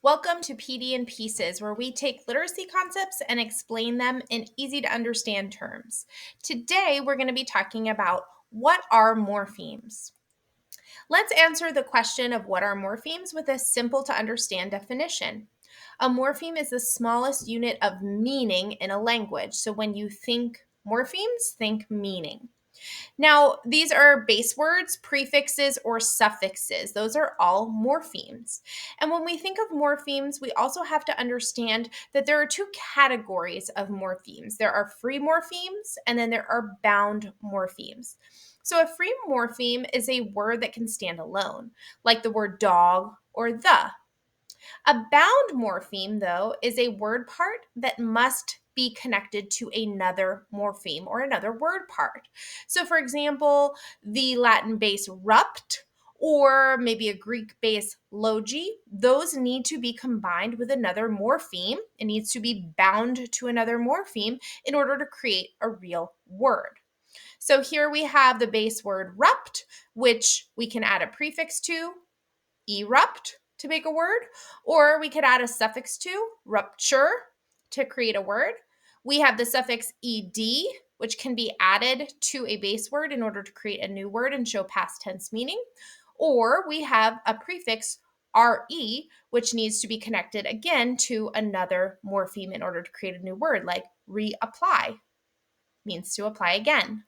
Welcome to PD and Pieces, where we take literacy concepts and explain them in easy to understand terms. Today, we're going to be talking about what are morphemes. Let's answer the question of what are morphemes with a simple to understand definition. A morpheme is the smallest unit of meaning in a language. So when you think morphemes, think meaning. Now, these are base words, prefixes, or suffixes. Those are all morphemes. And when we think of morphemes, we also have to understand that there are two categories of morphemes. There are free morphemes, and then there are bound morphemes. So a free morpheme is a word that can stand alone, like the word dog or the. A bound morpheme, though, is a word part that must be connected to another morpheme or another word part. So, for example, the Latin base rupt or maybe a Greek base logi, those need to be combined with another morpheme. It needs to be bound to another morpheme in order to create a real word. So here we have the base word rupt, which we can add a prefix to, erupt, to make a word, or we could add a suffix to, rupture, to create a word. We have the suffix ed, which can be added to a base word in order to create a new word and show past tense meaning. Or we have a prefix re, which needs to be connected again to another morpheme in order to create a new word, like reapply, means to apply again.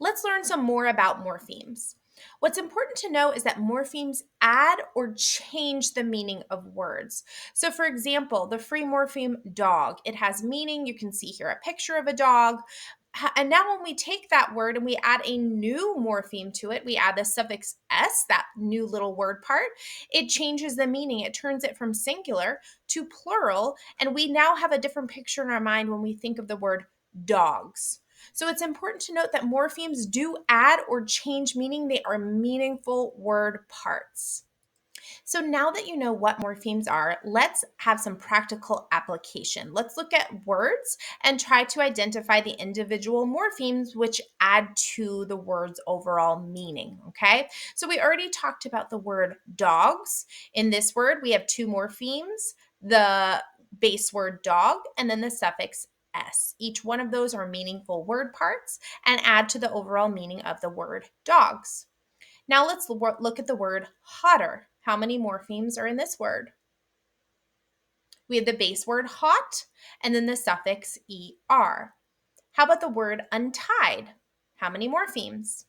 Let's learn some more about morphemes. What's important to know is that morphemes add or change the meaning of words. So, for example, the free morpheme dog, it has meaning. You can see here a picture of a dog. And now, when we take that word and we add a new morpheme to it, we add the suffix s, that new little word part, it changes the meaning. It turns it from singular to plural. And we now have a different picture in our mind when we think of the word dogs. So it's important to note that morphemes do add or change meaning. They are meaningful word parts. So now that you know what morphemes are, let's have some practical application. Let's look at words and try to identify the individual morphemes which add to the word's overall meaning, okay? So we already talked about the word dogs. In this word, we have two morphemes, the base word dog and then the suffix S. Each one of those are meaningful word parts and add to the overall meaning of the word dogs. Now let's look at the word hotter. How many morphemes are in this word? We have the base word hot and then the suffix er. How about the word untied? How many morphemes?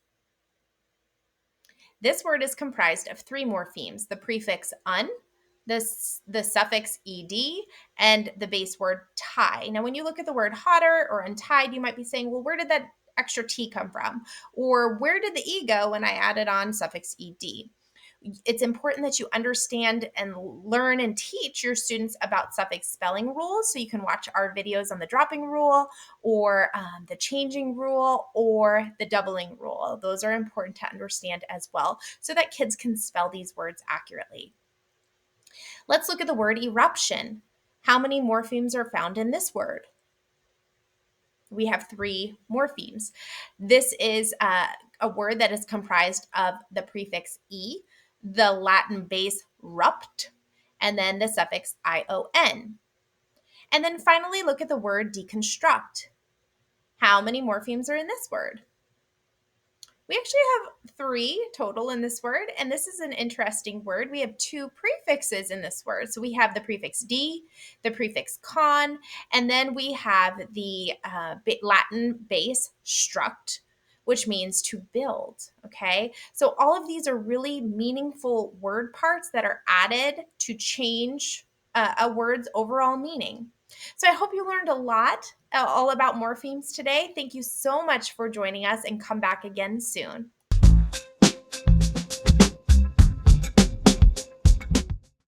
This word is comprised of three morphemes, the prefix un, the suffix ed, and the base word tie. Now, when you look at the word hotter or untied, you might be saying, well, where did that extra T come from? Or where did the E go when I added on suffix ed? It's important that you understand and learn and teach your students about suffix spelling rules. So you can watch our videos on the dropping rule or the changing rule or the doubling rule. Those are important to understand as well so that kids can spell these words accurately. Let's look at the word eruption. How many morphemes are found in this word? We have three morphemes. This is a word that is comprised of the prefix e, the Latin base rupt, and then the suffix ion. And then finally, look at the word deconstruct. How many morphemes are in this word? We actually have three total in this word, and this is an interesting word. We have two prefixes in this word. So we have the prefix de, the prefix con, and then we have the Latin base struct, which means to build, okay? So all of these are really meaningful word parts that are added to change a word's overall meaning. So I hope you learned a lot all about morphemes today. Thank you so much for joining us and come back again soon.